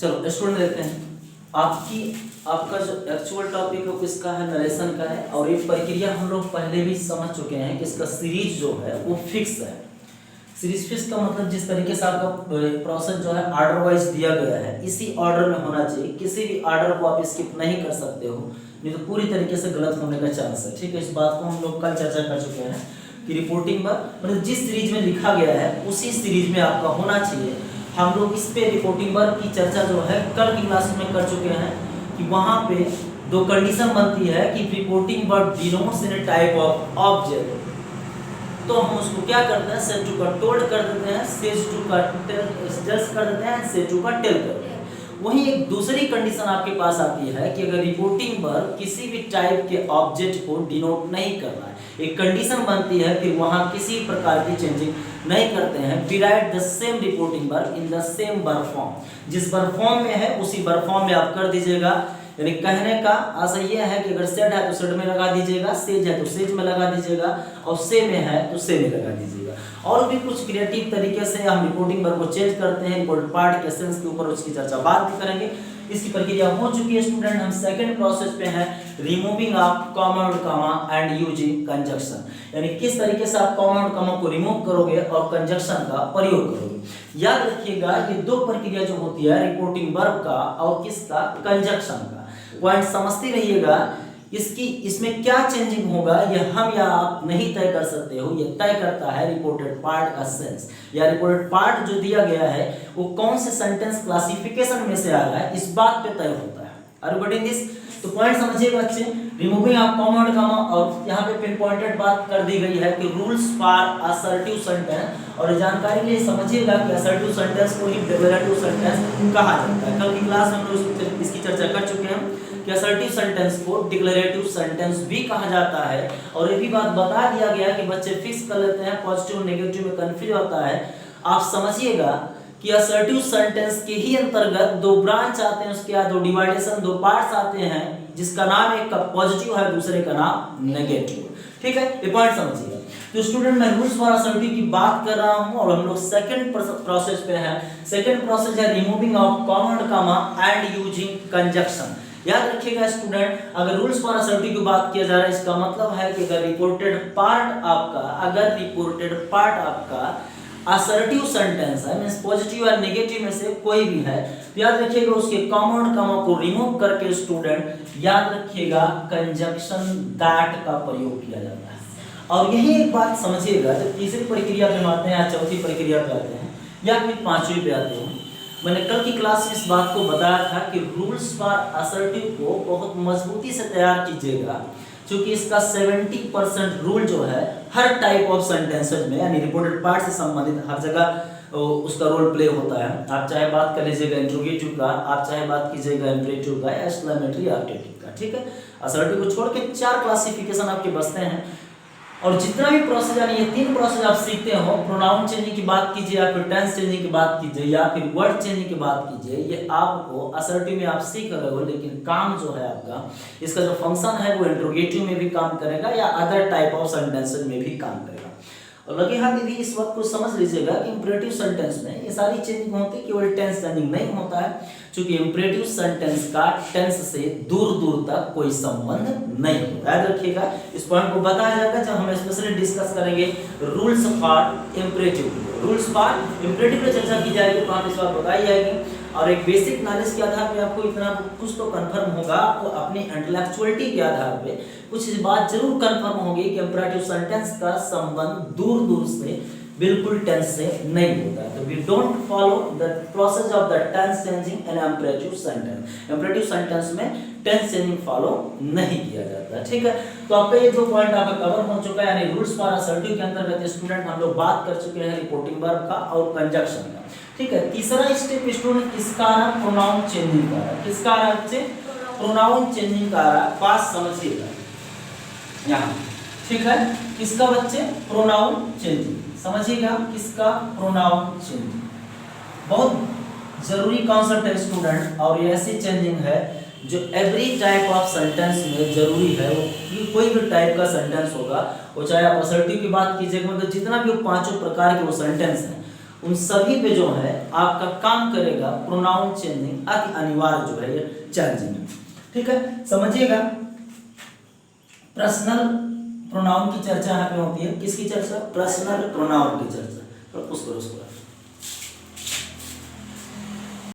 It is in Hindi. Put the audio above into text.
चलो स्टूडेंट देखते हैं आपका जो एक्चुअल टॉपिक है किसका है, नरेशन का है। और ये प्रक्रिया हम लोग पहले भी समझ चुके हैं कि इसका सीरीज जो है वो फिक्स है। सीरीज फिक्स का मतलब जिस तरीके से आपका प्रोसेस जो है ऑर्डर वाइज दिया गया है इसी ऑर्डर में होना चाहिए। किसी भी ऑर्डर को आप स्किप नहीं कर सकते हो, नहीं तो पूरी तरीके से गलत होने का चांस है। ठीक है, इस बात को हम लोग कल चर्चा कर चुके हैं कि रिपोर्टिंग पर मतलब जिस सीरीज में लिखा गया है उसी सीरीज में आपका होना चाहिए। हम लोग इस पे रिपोर्टिंग वर्ब की चर्चा जो है कल की क्लास में कर चुके हैं कि वहाँ पे दो कंडीशन बनती है कि reporting verb denotes in type of object. तो हम उसको क्या करते हैं, सेड टू का टोल्ड कर देते हैं, सेज टू का जस्ट कर देते हैं, सेड टू का टेल कर देते हैं। वहीं एक दूसरी कंडीशन आपके पास आती है कि अगर रिपोर्टिंग वर्ब किसी भी टाइप के ऑब्जेक्ट को डिनोट नहीं कर रहा है, एक कंडीशन बनती है कि वहां किसी प्रकार की चेंजिंग नहीं करते हैं। We write the same reporting verb in the same verb form. जिस वर्ब फॉर्म में है उसी वर्ब फॉर्म में आप कर दीजिएगा। यानी कहने का आशय यह है कि अगर सेड है तो सेड में लगा दीजिएगा, सेज है तो सेज में लगा दीजिएगा, और से में है तो से में लगा दीजिएगा। और भी कुछ क्रिएटिव तरीके से हम रिपोर्टिंग वर्ब को चेंज करते हैं। रिपोर्ट पार्ट के सेंस के ऊपर उसकी चर्चा बाद में करेंगे। इसकी प्रक्रिया हो चुकी है स्टूडेंट। हम सेकंड प्रोसेस पे हैं, रिमूविंग ऑफ कॉमा और कॉमा एंड यूजिंग कंजक्शन। यानी किस तरीके से आप कॉमा और कॉमा को रिमूव करोगे और कंजक्शन का प्रयोग करोगे। याद रखिएगा ये दो प्रक्रिया जो होती है रिपोर्टिंग वर्ब का और किसका, कंजक्शन का। पॉइंट समझते रहिएगा। इसमें क्या चेंजिंग होगा ये हम या आप नहीं तय कर सकते हो, ये तय करता है रिपोर्टेड पार्ट का सेंस। या रिपोर्टेड पार्ट जो दिया गया है वो कौन से सेंटेंस क्लासिफिकेशन में से आ रहा है इस बात पे तय होता है। Are you getting this? तो पॉइंट समझिएगा अच्छे। Removing of comma and comma, और यहाँ पे पिन पॉइंटेड बात कर दी गई है कि रूल्स फॉर असर्टिव सेंटेंस। और जानकारी के लिए समझिएगा कि असर्टिव सेंटेंस को ही डिक्लेरेटिव सेंटेंस कहा जाता है। कल की क्लास में हम लोग इसकी चर्चा कर चुके हैं कि असर्टिव सेंटेंस को डिक्लेरेटिव सेंटेंस भी कहा जाता है। और ये भी बात बता दिया गया कि बच्चे फिक्स कर लेते हैं, पॉजिटिव नेगेटिव में कंफ्यूज होता है। आप समझिएगा कि असर्टिव सेंटेंस के ही अंतर्गत दो ब्रांच आते हैं, उसके बाद दो डिवाइडेशन, दो पार्ट्स आते हैं, जिसका नाम एक का पॉजिटिव है, दूसरे का नाम नेगेटिव। ठीक है, ये पॉइंट समझिएगा। तो स्टूडेंट मैं रूल्स फॉर असर्टिव की बात कर रहा हूं और हम लोग सेकंड प्रोसेस पे हैं। सेकंड प्रोसेस है removing of comma and comma and using conjunction. याद रखिएगा स्टूडेंट, अगर रूल्स फॉर असर्टिव की बात किया जा रहा है इसका मतलब है कि अगर रिपोर्टेड पार्ट आपका असर्टिव सेंटेंस है, मींस पॉजिटिव या नेगेटिव में से कोई भी है, तो याद रखिएगा उसके कॉमा और कॉमा को रिमूव करके स्टूडेंट याद रखिएगा कंजक्शन दैट का प्रयोग किया जाता है। और यही एक बात समझिएगा, जब तीसरी प्रक्रिया पे आते हैं या चौथी प्रक्रिया पे आते हैं या फिर पांचवी पे आते हैं, मैंने कल की क्लास में इस बात को बताया था कि रूल्स फॉर असर्टिव को बहुत मजबूती से तैयार कीजिएगा, क्योंकि इसका 70% रूल जो है हर टाइप ऑफ सेंटेंसेस में यानी रिपोर्टेड पार्ट से संबंधित हर जगह उसका रोल प्ले होता है। आप चाहे बात कर लीजिएगा इंट्रोगेटिव का, आप चाहे बात कीजिएगा इंपरेटिव का, एक्सक्लेमेटरी, आर्टिकल का। ठीक है, असर्टिव को छोड़ के 4 क्लासिफिकेशन आपके बचते हैं। और जितना भी प्रोसेस यानी ये 3 प्रोसेस आप सीखते हो, प्रोनाउन चेंजिंग की बात कीजिए या फिर टेंस चेंजिंग की बात कीजिए या फिर वर्ड चेंजिंग की बात कीजिए, ये आपको असर्टिव में आप सीख रहे हो, लेकिन काम जो है आपका इसका जो फंक्शन है वो इंट्रोगेटिव में भी काम करेगा या अदर टाइप ऑफ सेंटेंसेस में भी काम करेगा। और लगे हाथ भी इस वक्त को समझ लीजिएगा कि इंपरेटिव सेंटेंस में ये सारी चेंजिंग होती है, केवल टेंस चेंजिंग नहीं होता है, क्योंकि इंपरेटिव सेंटेंस का टेंस से दूर दूर तक कोई संबंध नहीं होता। याद रखिएगा, इस पॉइंट को बताया जाएगा जब हम स्पेशली डिस्कस करेंगे rules for imperative. Rules for imperative पर चर्चा की जाएगी तो हम इस बात बताई जाएगी। और एक बेसिक नॉलेज के आधार पे आपको इतना कुछ तो कंफर्म होगा, आपको अपनी इंटेलेक्चुअलिटी के आधार पे कुछ इस बात जरूर कंफर्म होगी कि इंपरेटिव सेंटेंस का संबंध दूर दूर से बिल्कुल टेंस से नहीं होता है। तो we don't follow the process of the tense changing in imperative sentence. Imperative sentence में टेंस चेंजिंग फॉलो नहीं किया जाता है। ठीक है, तो आपका ये जो पॉइंट आपका कवर हो चुका है, यानी रूल्स फॉर असर्टिव के अंतर्गत स्टूडेंट हम लोग बात कर चुके हैं रिपोर्टिंग वर्ब का और कंजक्शन का। ठीक है, तीसरा स्टेप स्टूडेंट किसका आ रहा, प्रोनाउन चेंजिंग का आ रहा। किसका आ रहा बच्चे, प्रोनाउन चेंजिंग का आ रहा। बात समझिएगा यहाँ। ठीक है, किसका बच्चे, प्रोनाउन चेंजिंग। समझिएगा किसका, प्रोनाउन चेंजिंग। बहुत जरूरी कॉन्सेप्ट है स्टूडेंट, और ये ऐसी चेंजिंग है जो एवरी टाइप ऑफ सेंटेंस में जरूरी है। वो कोई भी टाइप का सेंटेंस होगा, वो चाहे आप असर्टिव की बात कीजिएगा, मतलब जितना भी वो 5 प्रकार के वो सेंटेंस हैं उन सभी पे जो है आपका काम करेगा प्रोनाउन चेंजिंग, अति अनिवार्य जो है ये चेंजिंग। ठीक है, समझिएगा। पर्सनल प्रोनाउन की चर्चा यहाँ पे होती है। किसकी चर्चा? पर्सनल प्रोनाउन की चर्चा। प्रपोज करो उसको।